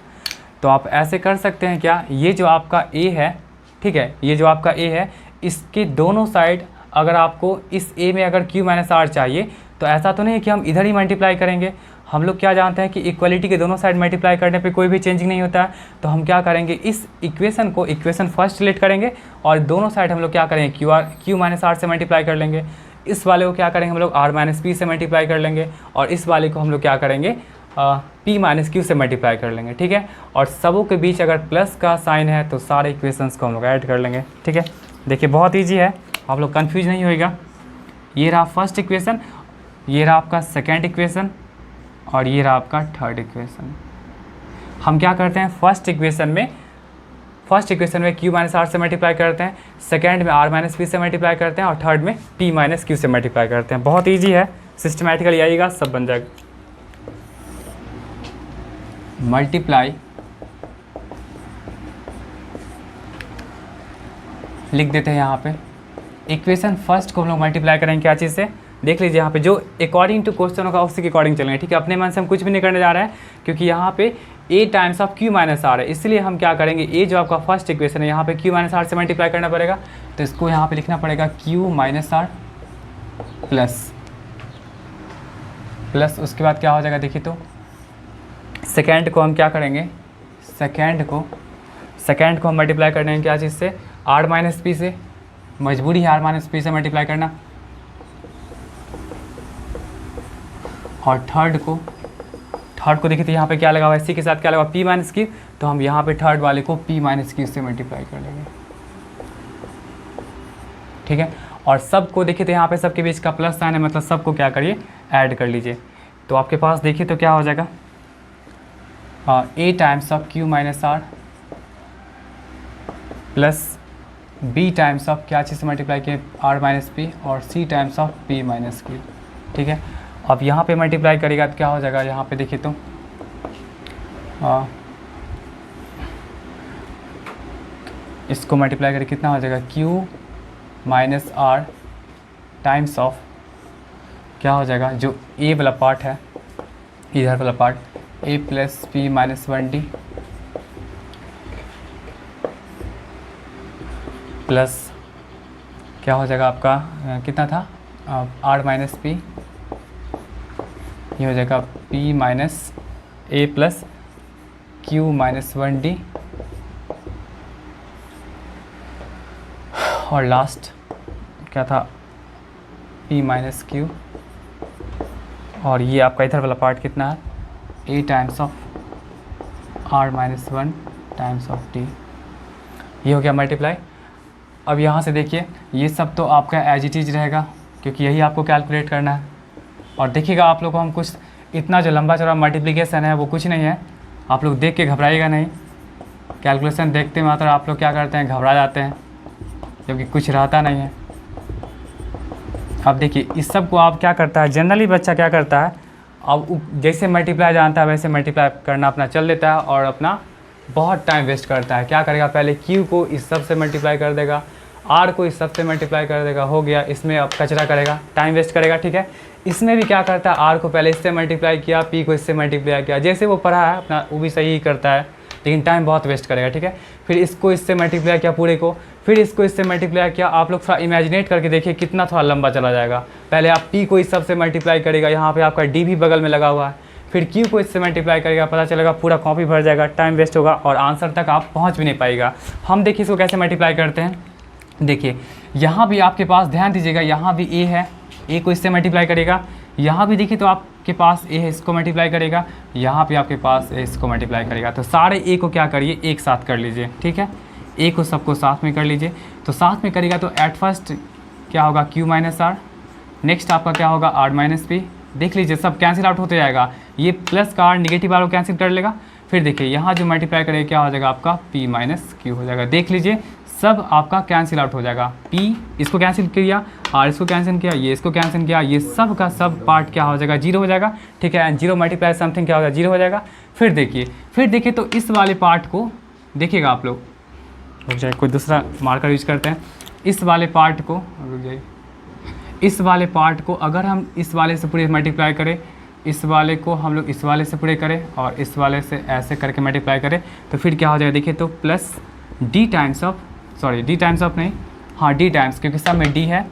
तो आप ऐसे कर सकते हैं क्या, ये जो आपका a है, ठीक है, ये जो आपका a है, इसके दोनों साइड अगर आपको इस a में अगर q माइनस आर चाहिए, तो ऐसा तो नहीं है कि हम इधर ही मल्टीप्लाई करेंगे, हम लोग क्या जानते हैं कि इक्वलिटी के दोनों साइड मल्टीप्लाई करने पे कोई भी चेंजिंग नहीं होता है। तो हम क्या करेंगे, इस इक्वेशन को इक्वेशन फर्स्ट लेट करेंगे, और दोनों साइड हम लोग क्या करेंगे, क्यू माइनस आर से मल्टीप्लाई कर लेंगे, इस वाले को क्या करेंगे हम लोग आर माइनस पी से मल्टीप्लाई कर लेंगे, और इस वाले को हम लोग क्या करेंगे पी माइनस क्यू से मल्टीप्लाई कर लेंगे, ठीक है। और सबों के बीच अगर प्लस का साइन है तो सारे इक्वेशंस को हम लोग ऐड कर लेंगे, ठीक है। देखिए बहुत ईजी है, आप लोग कन्फ्यूज नहीं होएगा। ये रहा फर्स्ट इक्वेशन, ये रहा आपका सेकेंड इक्वेशन, और ये रहा आपका थर्ड इक्वेशन। हम क्या करते हैं, फर्स्ट इक्वेशन में q माइनस आर से मल्टीप्लाई करते हैं, सेकेंड में r माइनस पी से मल्टीप्लाई करते हैं, और थर्ड में p माइनस क्यू से मल्टीप्लाई करते हैं। बहुत इजी है, सिस्टमैटिकली आइएगा सब बन जाएगा। मल्टीप्लाई लिख देते हैं यहाँ पे, इक्वेशन फर्स्ट को हम लोग मल्टीप्लाई करेंगे क्या चीज़ से, देख लीजिए यहाँ पे जो अकॉर्डिंग टू क्वेश्चन होगा उसी के अकॉर्डिंग चलेंगे, ठीक है। अपने मन से हम कुछ भी नहीं करने जा रहे हैं, क्योंकि यहाँ पे a times of q minus r है, इसलिए हम क्या करेंगे, a जो आपका फर्स्ट इक्वेशन है यहाँ पे q माइनस आर से मल्टीप्लाई करना पड़ेगा, तो इसको यहाँ पे लिखना पड़ेगा q माइनस आर प्लस उसके बाद क्या हो जाएगा, देखिए तो सेकेंड को हम क्या करेंगे, सेकेंड को हम मल्टीप्लाई कर देंगे क्या चीज़ से, r माइनस पी से, मजबूरी है r माइनस पी से मल्टीप्लाई करना, और थर्ड को देखिए तो यहाँ पे क्या लगा हुआ है, इसी के साथ क्या लगा p माइनस क्यू, तो हम यहाँ पे थर्ड वाले को p माइनस क्यू से मल्टीप्लाई कर लेंगे, ठीक है। और सबको देखिए तो यहाँ पे सबके बीच का प्लस साइन है, मतलब सबको क्या करिए ऐड कर लीजिए, तो आपके पास देखिए तो क्या हो जाएगा, a times of q minus r plus b times of क्या चीज़ से मल्टीप्लाई किए, r माइनस पी, और c times of p minus q, ठीक है। अब यहाँ पे मल्टीप्लाई करेगा तो क्या हो जाएगा, यहाँ पे देखिए तो इसको मल्टीप्लाई करके कितना हो जाएगा, q minus r times of क्या हो जाएगा, जो a वाला पार्ट है, इधर वाला part a plus P minus 1d plus क्या हो जाएगा आपका कितना था, r माइनस पी, ये हो जाएगा p minus a plus q minus 1d, और लास्ट क्या था p माइनस क्यू, और ये आपका इधर वाला पार्ट कितना है, a times of r minus 1 times of t। ये हो गया मल्टीप्लाई। अब यहाँ से देखिए ये सब तो आपका एज इट इज रहेगा क्योंकि यही आपको कैलकुलेट करना है। और देखिएगा आप लोग को हम कुछ इतना जो लंबा चौड़ा मल्टीप्लिकेशन है वो कुछ नहीं है, आप लोग देख के घबराइएगा नहीं। कैलकुलेशन देखते मात्र आप लोग क्या करते हैं, घबरा जाते हैं, क्योंकि कुछ रहता नहीं है। अब देखिए इस सब को आप क्या करता है, जनरली बच्चा क्या करता है, अब जैसे मल्टीप्लाई जानता है वैसे मल्टीप्लाई करना अपना चल देता है और अपना बहुत टाइम वेस्ट करता है। क्या करेगा, पहले q को इस सब से मल्टीप्लाई कर देगा, r को इस सब से मल्टीप्लाई कर देगा, हो गया। इसमें अब कचरा करेगा, टाइम वेस्ट करेगा, ठीक है। इसमें भी क्या करता है, r को पहले इससे मल्टीप्लाई किया, p को इससे मल्टीप्लाई किया, जैसे वो पढ़ा है अपना वो भी सही ही करता है, लेकिन टाइम बहुत वेस्ट करेगा, ठीक है। फिर इसको इससे मल्टीप्लाई किया पूरे को, फिर इसको इससे मल्टीप्लाई किया। आप लोग थोड़ा इमेजिनेट करके देखिए कितना थोड़ा लंबा चला जाएगा। पहले आप p को इस सब से मल्टीप्लाई करेगा, यहाँ पे आपका d भी बगल में लगा हुआ है, फिर q को इससे मल्टीप्लाई करेगा, पता चलेगा पूरा कॉपी भर जाएगा, टाइम वेस्ट होगा और आंसर तक आप पहुँच भी नहीं पाएगा। हम देखिए इसको कैसे मल्टीप्लाई करते हैं। देखिए यहाँ भी आपके पास ध्यान दीजिएगा, यहाँ भी a है, a को इससे मल्टीप्लाई करेगा, यहाँ भी देखिए तो आपके पास a है, इसको मल्टीप्लाई करेगा, यहाँ पे आपके पास a इसको मल्टीप्लाई करेगा। तो सारे a को क्या करिए, एक साथ कर लीजिए, ठीक है। a को सबको साथ में कर लीजिए, तो साथ में करेगा तो एट फर्स्ट क्या होगा q माइनस आर, नेक्स्ट आपका क्या होगा r माइनस पी। देख लीजिए सब कैंसिल आउट होते जाएगा, ये प्लस का r नेगेटिव आर को कैंसिल कर लेगा। फिर देखिए यहाँ जो मल्टीप्लाई करेगा क्या हो जाएगा आपका p माइनस क्यू हो जाएगा। देख लीजिए सब आपका कैंसिल आउट हो जाएगा, p इसको कैंसिल किया, r इसको कैंसिल किया, ये इसको कैंसिल किया, ये सब का सब पार्ट क्या हो जाएगा, जीरो हो जाएगा, ठीक है। जीरो मल्टीप्लाई समथिंग क्या होगा, जीरो हो जाएगा। फिर देखिए तो इस वाले पार्ट को देखिएगा आप लोग, रुक जाइए कोई दूसरा मार्कर यूज करते हैं। इस वाले पार्ट को, रुक जाइए, इस वाले पार्ट को अगर हम इस वाले से पूरे मल्टीप्लाई करें, इस वाले को हम लोग इस वाले से पूरे करें और इस वाले से ऐसे करके मल्टीप्लाई करें, तो फिर क्या हो जाएगा देखिए तो plus D times of, sorry D times of नहीं, हाँ डी टाइम्स, क्योंकि सब में डी है,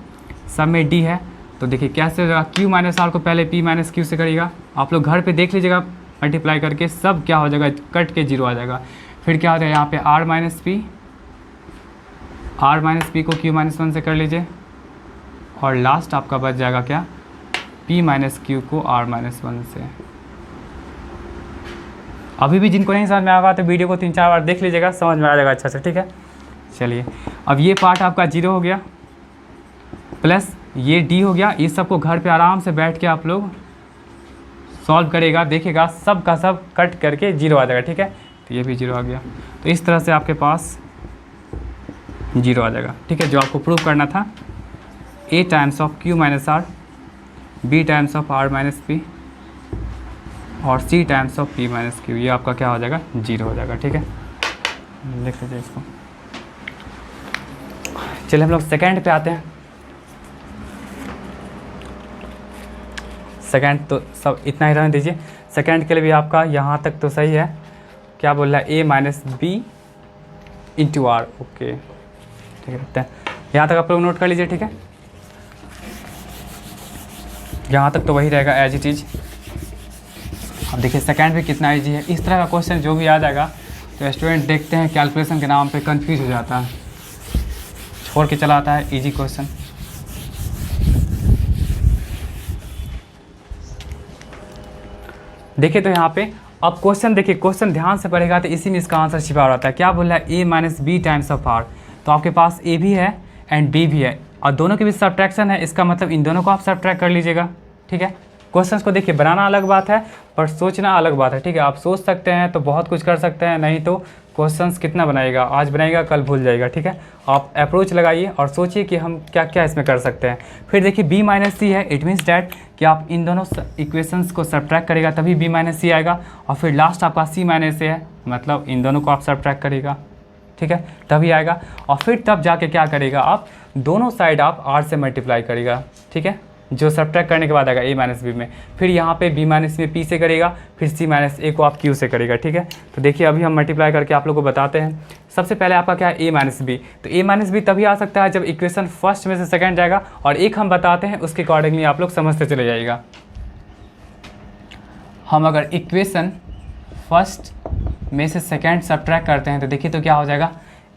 सब में डी है। तो देखिए कैसे हो जाएगा, q माइनस आर को पहले p माइनस क्यू से करिएगा, आप लोग घर पे देख लीजिएगा मल्टीप्लाई करके, सब क्या हो जाएगा कट के जीरो आ जाएगा। फिर क्या हो जाएगा यहाँ पे r माइनस पी को q माइनस 1 से कर लीजिए, और लास्ट आपका बच जाएगा क्या, p माइनस क्यू को r माइनस 1 से। अभी भी जिनको नहीं समझ में आएगा तो वीडियो को 3-4 बार देख लीजिएगा, समझ में आ जाएगा अच्छा से, ठीक है। चलिए अब ये पार्ट आपका जीरो हो गया, प्लस ये डी हो गया। इस सब को घर पे आराम से बैठ के आप लोग सॉल्व करेगा, देखिएगा सब का सब कट करके जीरो आ जाएगा, ठीक है। तो ये भी जीरो आ गया, तो इस तरह से आपके पास जीरो आ जाएगा, ठीक है। जो आपको प्रूव करना था, a times of q minus r, b times of r minus p और c times of p minus q, ये आपका क्या हो जाएगा, जीरो हो जाएगा, ठीक है। लिख लीजिए इसको। चलिए हम लोग सेकेंड पे आते हैं। सेकेंड तो सब इतना ही रहने दीजिए, सेकेंड के लिए भी आपका यहाँ तक तो सही है। क्या बोल रहा है, a minus b into r, okay ठीक है, रखते हैं। यहाँ तक आप लोग नोट कर लीजिए, ठीक है। यहाँ तक तो वही रहेगा एज इट इज। अब देखिए सेकेंड भी कितना ईजी है। इस तरह का क्वेश्चन जो भी आ जाएगा तो स्टूडेंट देखते हैं कैलकुलेशन के नाम पे कंफ्यूज हो जाता है, छोड़ के चला आता है इजी क्वेश्चन। देखिए तो यहाँ पे अब क्वेश्चन देखिए, क्वेश्चन ध्यान से पढ़ेगा तो इसी में इसका आंसर छिपा रहता है। क्या बोल रहा है, a minus b times of r, तो आपके पास a भी है एंड b भी है और दोनों के बीच सब्ट्रैक्शन है, इसका मतलब इन दोनों को आप सब्ट्रैक्ट कर लीजिएगा, ठीक है। क्वेश्चंस को देखिए बनाना अलग बात है पर सोचना अलग बात है, ठीक है। आप सोच सकते हैं तो बहुत कुछ कर सकते हैं, नहीं तो क्वेश्चंस कितना बनाएगा, आज बनाएगा कल भूल जाएगा, ठीक है। आप अप्रोच लगाइए और सोचिए कि हम क्या क्या इसमें कर सकते हैं। फिर देखिए b माइनस सी है, इट मीन्स डैट कि आप इन दोनों इक्वेशंस को सब्ट्रैक्ट करेगा तभी b माइनस सी आएगा, और फिर लास्ट आपका c माइनस ए है, मतलब इन दोनों को आप सब्ट्रैक्ट करेगा, ठीक है, तभी आएगा। और फिर तब जाके क्या करेगा, आप दोनों साइड आप r से मल्टीप्लाई करेगा, ठीक है, जो सब्ट्रैक्ट करने के बाद आएगा a माइनस बी में। फिर यहाँ पे b माइनस में p से करेगा, फिर c माइनस a को आप q से करेगा, ठीक है। तो देखिए अभी हम मल्टीप्लाई करके आप लोग को बताते हैं। सबसे पहले आपका क्या है, a माइनस बी, तो a माइनस बी तभी आ सकता है जब इक्वेशन फर्स्ट में से सेकंड जाएगा, और एक हम बताते हैं उसके अकॉर्डिंगली आप लोग समझते चले जाइएगा। हम अगर इक्वेशन फर्स्ट में से सेकंड सब्ट्रैक्ट करते हैं तो देखिए तो क्या हो जाएगा,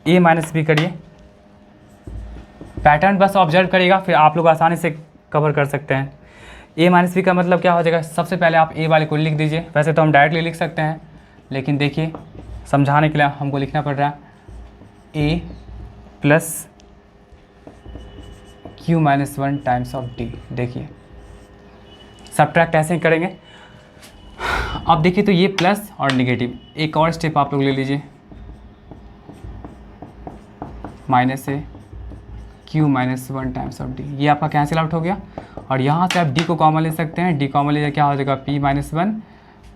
a माइनस बी करिए, पैटर्न बस ऑब्जर्व करिएगा, फिर आप लोग आसानी से कवर कर सकते हैं। ए माइनस बी का मतलब क्या हो जाएगा, सबसे पहले आप ए वाले को लिख दीजिए। वैसे तो हम डायरेक्टली लिख सकते हैं, लेकिन देखिए समझाने के लिए हमको लिखना पड़ रहा है a plus q minus 1 times of d. देखिए सब्ट्रैक्ट ऐसे ही करेंगे। अब देखिए तो ये प्लस और निगेटिव, एक और स्टेप आप लोग ले लीजिए, minus A Q minus 1 times of D, ये आपका कैंसिल आउट हो गया। और यहाँ से आप डी को कॉमन ले सकते हैं, डी कॉमन ले क्या हो जाएगा पी माइनस 1।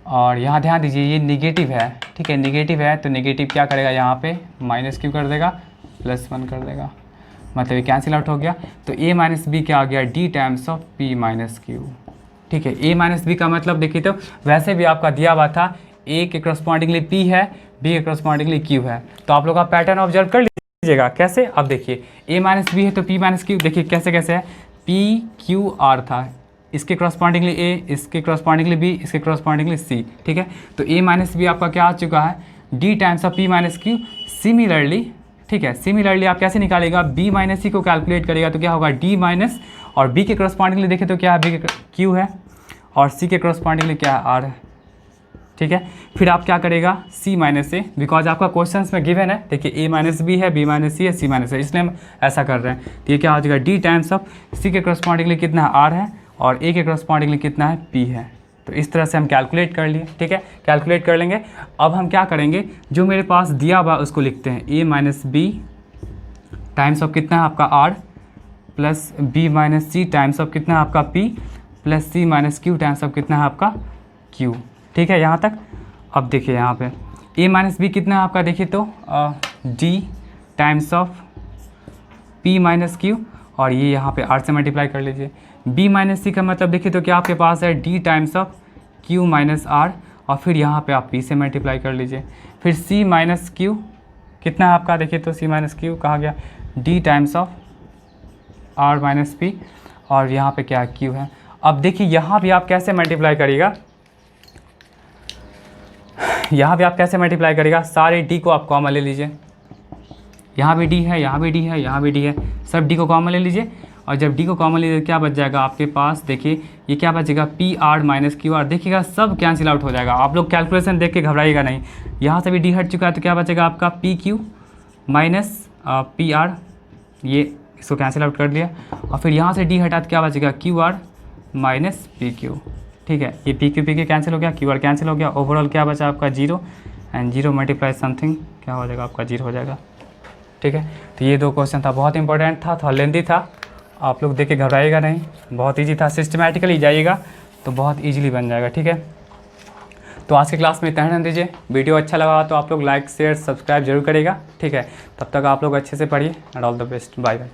और यहाँ ध्यान दीजिए ये निगेटिव है, ठीक है, निगेटिव है तो निगेटिव क्या करेगा यहाँ पे माइनस क्यू कर देगा, प्लस 1 कर देगा, मतलब ये कैंसिल आउट हो गया। तो ए माइनस बी क्या आ गया, d times of P minus q, ठीक है। ए माइनस बी का मतलब देखिए तो वैसे भी आपका दिया हुआ था ए के करस्पॉन्डिंगली पी है, बी के करस्पॉन्डिंगली क्यू है, तो आप लोग का पैटर्न ऑब्जर्व कर लीजिएगा। कैसे, अब देखिए ए माइनस बी है तो पी माइनस क्यू, देखिए कैसे कैसे है, पी क्यू आर था, इसके करस्पॉन्डिंगली ए, इसके करस्पॉन्डिंगली बी, इसके करस्पॉन्डिंगली सी, ठीक है। तो ए माइनस बी आपका क्या आ चुका है, d times of P minus Q. Similarly, ठीक है, सिमिलरली आप कैसे निकालेगा, बी माइनस सी को कैलकुलेट करेगा तो क्या होगा डी माइनस, और बी के करस्पॉन्डिंगली देखें तो क्या है, बी के क्यू है, और सी के करस्पॉन्डिंगली क्या है, आर है, ठीक है। फिर आप क्या करेगा, सी माइनस ए, बिकॉज आपका क्वेश्चंस में गिवन है, देखिए ए माइनस बी है, बी माइनस सी है, सी माइनस है, इसलिए हम ऐसा कर रहे हैं। तो ये क्या हो जाएगा, डी टाइम्स ऑफ सी के करस्पॉन्डिंगली कितना है, आर है, और ए के करस्पॉन्डिंगली कितना है, पी है। तो इस तरह से हम कैलकुलेट कर लिए, ठीक है, कैलकुलेट कर लेंगे। अब हम क्या करेंगे, जो मेरे पास दिया हुआ उसको लिखते हैं, a minus b times of कितना है आपका r, plus b minus c times of कितना है आपका p, plus c minus q times of कितना है आपका क्यू, ठीक है यहाँ तक। अब देखिए यहाँ पे ए माइनस बी कितना है आपका, देखिए तो D times of P minus Q, और ये यहाँ पे आर से मल्टीप्लाई कर लीजिए। बी माइनस सी का मतलब देखिए तो क्या आपके पास है, d times of q minus r, और फिर यहाँ पे आप पी से मल्टीप्लाई कर लीजिए। फिर सी माइनस क्यू कितना है आपका, देखिए तो सी माइनस क्यू कहा गया, d times of r minus p, और यहाँ पे क्या क्यू है। अब देखिए यहाँ भी आप कैसे मल्टीप्लाई करिएगा, यहाँ भी आप कैसे मल्टीप्लाई करिएगा, सारे डी को आप कॉमन ले लीजिए, यहाँ भी डी है, यहाँ भी डी है, यहाँ भी डी है, सब डी को कॉमन ले लीजिए। और जब डी को कॉमन लीजिए क्या बच जाएगा आपके पास, देखिए ये क्या बचेगा, P R minus Q R, देखिएगा सब कैंसिल आउट हो जाएगा। आप लोग कैलकुलेशन देख के घबराइएगा नहीं, यहाँ से भी डी हट चुका है तो क्या बचेगा आपका P Q minus P R, ये इसको कैंसिल आउट कर लिया। और फिर यहाँ से डी हटा तो क्या बचेगा, Q R minus P Q, ठीक है, ये पी क्यू कैंसिल हो गया, क्यू आर कैंसिल हो गया, ओवरऑल क्या बचा आपका zero, and zero multiply something क्या हो जाएगा आपका, जीरो हो जाएगा, ठीक है। तो ये दो क्वेश्चन था, बहुत इंपॉर्टेंट था, थोड़ा लेंदी था, आप लोग देख के घबराइएगा नहीं, बहुत इजी था, सिस्टमेटिकली जाइएगा तो बहुत इजीली बन जाएगा, ठीक है। तो आज की क्लास में इतना ध्यान दीजिए, वीडियो अच्छा लगा तो आप लोग लाइक शेयर सब्सक्राइब जरूर करिएगा, ठीक है। तब तक आप लोग अच्छे से पढ़िए, and all the best, bye bye.